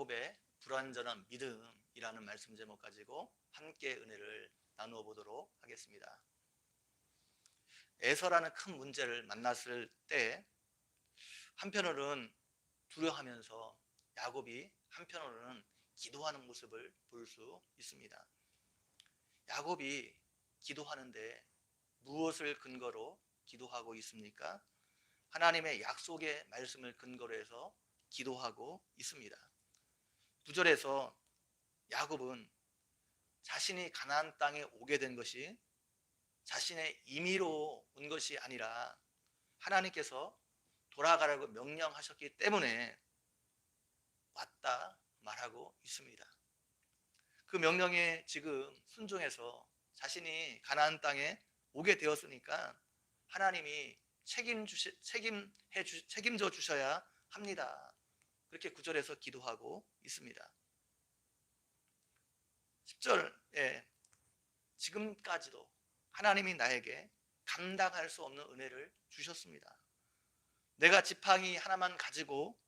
야곱의 불완전한 믿음이라는 말씀 제목 가지고 함께 은혜를 나누어 보도록 하겠습니다. 에서라는 큰 문제를 만났을 때 한편으로는 두려워하면서 야곱이 한편으로는 기도하는 모습을 볼 수 있습니다. 야곱이 기도하는데 무엇을 근거로 기도하고 있습니까? 하나님의 약속의 말씀을 근거로 해서 기도하고 있습니다. 9절에서 야곱은 자신이 가나안 땅에 오게 된 것이 자신의 임의로 온 것이 아니라 하나님께서 돌아가라고 명령하셨기 때문에 왔다 말하고 있습니다. 그 명령에 지금 순종해서 자신이 가나안 땅에 오게 되었으니까 하나님이 책임져 주셔야 합니다. 그렇게 9절에서 기도하고 있습니다. 10절에 지금까지도 하나님이 나에게 감당할 수 없는 은혜를 주셨습니다. 내가 지팡이 하나만 가지고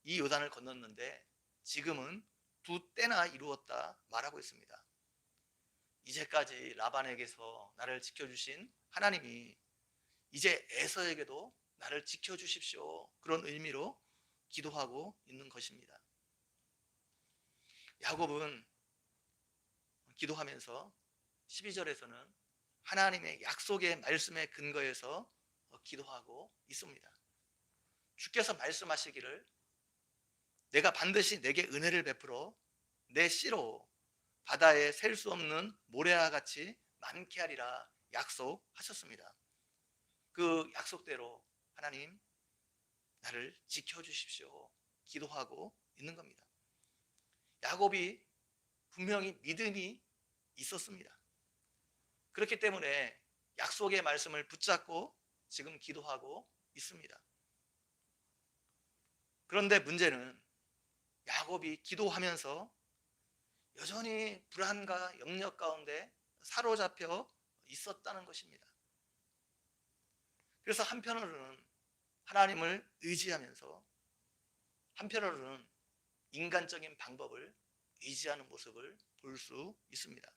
이 요단을 건넜는데 지금은 2때나 이루었다 말하고 있습니다. 이제까지 라반에게서 나를 지켜주신 하나님이 이제 에서에게도 나를 지켜주십시오. 그런 의미로 기도하고 있는 것입니다. 야곱은 기도하면서 12절에서는 하나님의 약속의 말씀에 근거해서 기도하고 있습니다. 주께서 말씀하시기를 내가 반드시 내게 은혜를 베풀어 내 씨로 바다에 셀 수 없는 모래와 같이 많게 하리라 약속하셨습니다. 그 약속대로 하나님 나를 지켜주십시오. 기도하고 있는 겁니다. 야곱이 분명히 믿음이 있었습니다. 그렇기 때문에 약속의 말씀을 붙잡고 지금 기도하고 있습니다. 그런데 문제는 야곱이 기도하면서 여전히 불안과 염려 가운데 사로잡혀 있었다는 것입니다. 그래서 한편으로는 하나님을 의지하면서 한편으로는 인간적인 방법을 의지하는 모습을 볼 수 있습니다.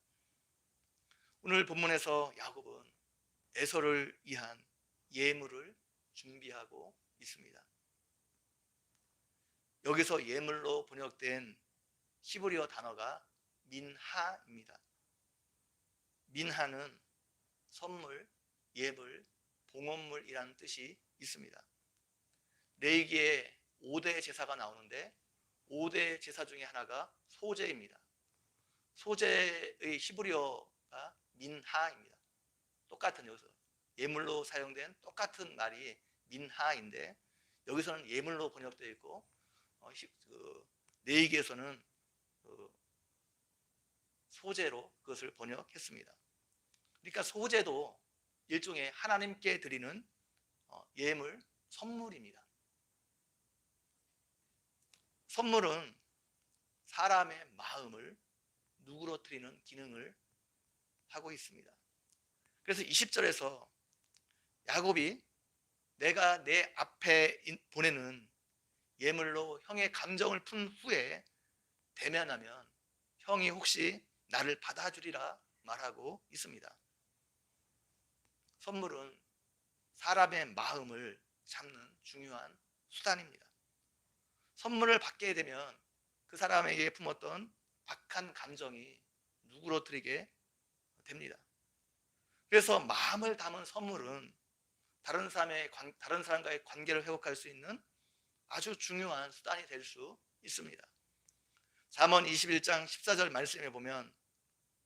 오늘 본문에서 야곱은 에서를 위한 예물을 준비하고 있습니다. 여기서 예물로 번역된 히브리어 단어가 민하입니다. 민하는 선물, 예물, 봉헌물이라는 뜻이 있습니다. 레위기에 5대 제사가 나오는데 5대 제사 중에 하나가 소제입니다. 소제의 히브리어가 민하입니다. 똑같은 여기서 예물로 사용된 똑같은 말이 민하인데 여기서는 예물로 번역되어 있고 레위기에서는 소제로 그것을 번역했습니다. 그러니까 소제도 일종의 하나님께 드리는 예물, 선물입니다. 선물은 사람의 마음을 누그러뜨리는 기능을 하고 있습니다. 그래서 20절에서 야곱이 내가 내 앞에 보내는 예물로 형의 감정을 푼 후에 대면하면 형이 혹시 나를 받아주리라 말하고 있습니다. 선물은 사람의 마음을 잡는 중요한 수단입니다. 선물을 받게 되면 그 사람에게 품었던 악한 감정이 누그러뜨리게 됩니다. 그래서 마음을 담은 선물은 다른 사람과의 관계를 회복할 수 있는 아주 중요한 수단이 될 수 있습니다. 잠언 21장 14절 말씀에 보면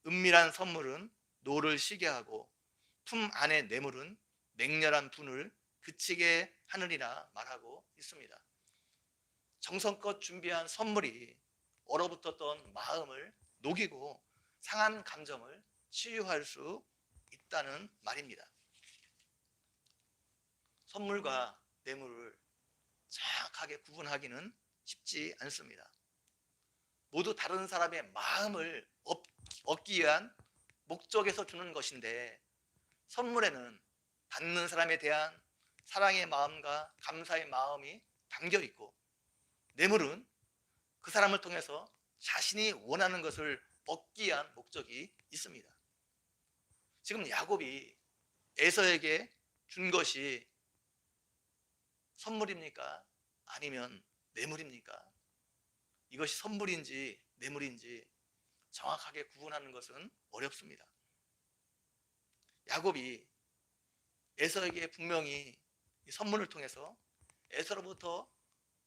은밀한 선물은 노를 쉬게 하고 품 안의 뇌물은 맹렬한 분을 그치게 하느니라 말하고 있습니다. 정성껏 준비한 선물이 얼어붙었던 마음을 녹이고 상한 감정을 치유할 수 있다는 말입니다. 선물과 뇌물을 정확하게 구분하기는 쉽지 않습니다. 모두 다른 사람의 마음을 얻기 위한 목적에서 주는 것인데 선물에는 받는 사람에 대한 사랑의 마음과 감사의 마음이 담겨 있고 뇌물은 그 사람을 통해서 자신이 원하는 것을 얻기 위한 목적이 있습니다. 지금 야곱이 에서에게 준 것이 선물입니까? 아니면 뇌물입니까? 이것이 선물인지 뇌물인지 정확하게 구분하는 것은 어렵습니다. 야곱이 에서에게 분명히 이 선물을 통해서 에서로부터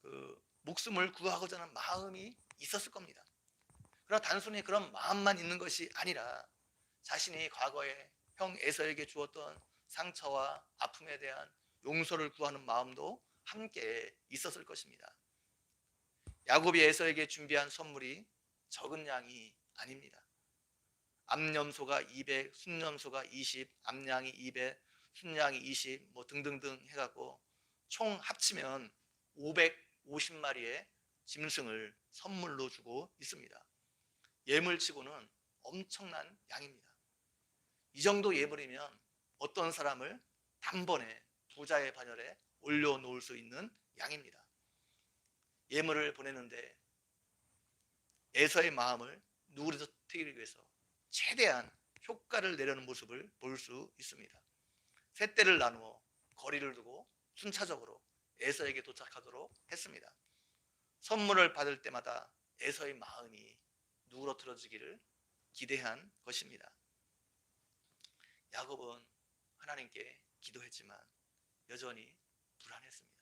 그 목숨을 구하고자 하는 마음이 있었을 겁니다. 그러나 단순히 그런 마음만 있는 것이 아니라 자신이 과거에 형 에서에게 주었던 상처와 아픔에 대한 용서를 구하는 마음도 함께 있었을 것입니다. 야곱이 에서에게 준비한 선물이 적은 양이 아닙니다. 암염소가 200, 순염소가 20, 암양이 200, 순양이 20, 뭐 등등등 해갖고 총 합치면 550마리의 짐승을 선물로 주고 있습니다. 예물치고는 엄청난 양입니다. 이 정도 예물이면 어떤 사람을 단번에 부자의 반열에 올려놓을 수 있는 양입니다. 예물을 보내는데 에서의 마음을 누그러뜨리기 위해서 최대한 효과를 내려는 모습을 볼 수 있습니다. 세 떼를 나누어 거리를 두고 순차적으로 에서에게 도착하도록 했습니다. 선물을 받을 때마다 에서의 마음이 누그러뜨려지기를 기대한 것입니다. 야곱은 하나님께 기도했지만 여전히 불안했습니다.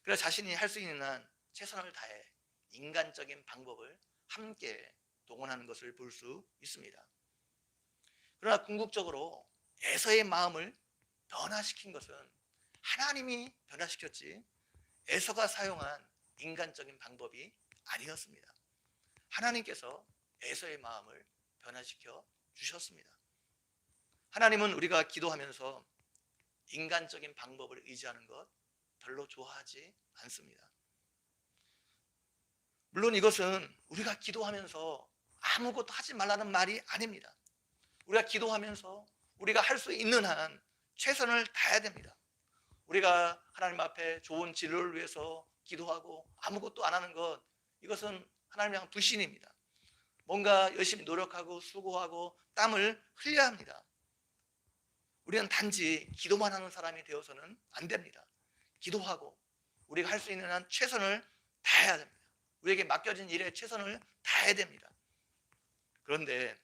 그래서 자신이 할 수 있는 한 최선을 다해 인간적인 방법을 함께 동원하는 것을 볼 수 있습니다. 그러나 궁극적으로 에서의 마음을 변화시킨 것은 하나님이 변화시켰지 에서가 사용한 인간적인 방법이 아니었습니다. 하나님께서 에서의 마음을 변화시켜 주셨습니다. 하나님은 우리가 기도하면서 인간적인 방법을 의지하는 것 별로 좋아하지 않습니다. 물론 이것은 우리가 기도하면서 아무것도 하지 말라는 말이 아닙니다. 우리가 기도하면서 우리가 할 수 있는 한 최선을 다해야 됩니다. 우리가 하나님 앞에 좋은 진로를 위해서 기도하고 아무것도 안 하는 것, 이것은 하나님을 향한 불신입니다. 뭔가 열심히 노력하고 수고하고 땀을 흘려야 합니다. 우리는 단지 기도만 하는 사람이 되어서는 안 됩니다. 기도하고 우리가 할 수 있는 한 최선을 다해야 됩니다. 우리에게 맡겨진 일에 최선을 다해야 됩니다. 그런데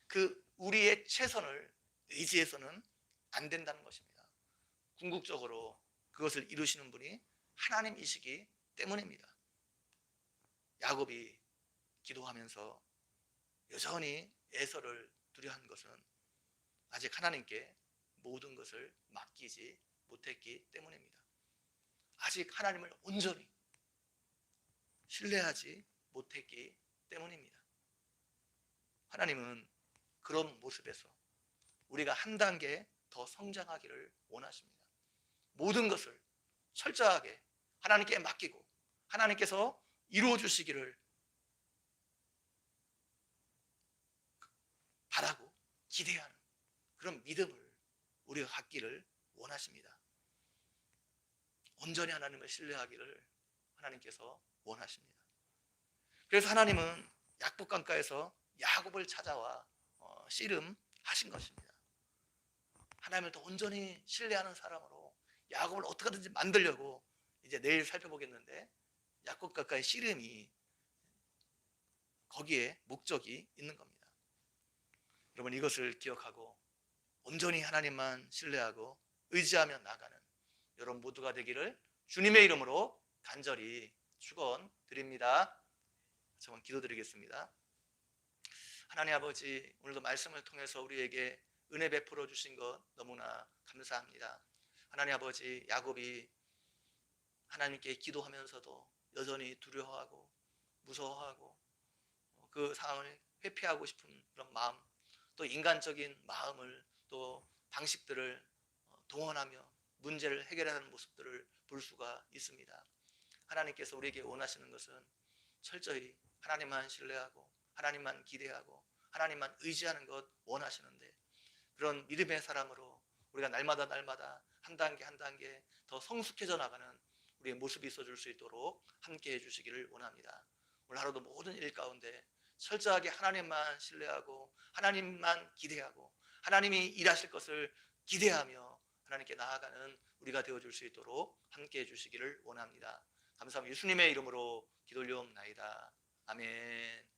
그 우리의 최선을 의지해서는 안 된다는 것입니다. 궁극적으로 그것을 이루시는 분이 하나님이시기 때문입니다. 야곱이 기도하면서 여전히 에서를 두려워한 것은 아직 하나님께 모든 것을 맡기지 못했기 때문입니다. 아직 하나님을 온전히 신뢰하지 못했기 때문입니다. 하나님은 그런 모습에서 우리가 한 단계 더 성장하기를 원하십니다. 모든 것을 철저하게 하나님께 맡기고 하나님께서 이루어 주시기를 바라고 기대하는 그런 믿음을 우리가 갖기를 원하십니다. 온전히 하나님을 신뢰하기를 하나님께서 원하십니다. 그래서 하나님은 약복강가에서 야곱을 찾아와 씨름하신 것입니다. 하나님을 더 온전히 신뢰하는 사람으로 야곱을 어떻게든지 만들려고 이제 내일 살펴보겠는데 약복강가의 씨름이 거기에 목적이 있는 겁니다. 여러분 이것을 기억하고 온전히 하나님만 신뢰하고 의지하며 나가는 여러분 모두가 되기를 주님의 이름으로 간절히 축원드립니다. 저는 기도드리겠습니다. 하나님 아버지, 오늘도 말씀을 통해서 우리에게 은혜 베풀어 주신 것 너무나 감사합니다. 하나님 아버지, 야곱이 하나님께 기도하면서도 여전히 두려워하고 무서워하고 그 상황을 회피하고 싶은 그런 마음, 또 인간적인 마음을 또 방식들을 동원하며 문제를 해결하는 모습들을 볼 수가 있습니다. 하나님께서 우리에게 원하시는 것은 철저히 하나님만 신뢰하고 하나님만 기대하고 하나님만 의지하는 것 원하시는데, 그런 믿음의 사람으로 우리가 날마다 한 단계 한 단계 더 성숙해져 나가는 우리의 모습이 있어줄 수 있도록 함께 해주시기를 원합니다. 오늘 하루도 모든 일 가운데 철저하게 하나님만 신뢰하고 하나님만 기대하고 하나님이 일하실 것을 기대하며 하나님께 나아가는 우리가 되어줄 수 있도록 함께 해주시기를 원합니다. 감사합니다. 예수님의 이름으로 기도 올리옵나이다. 아멘.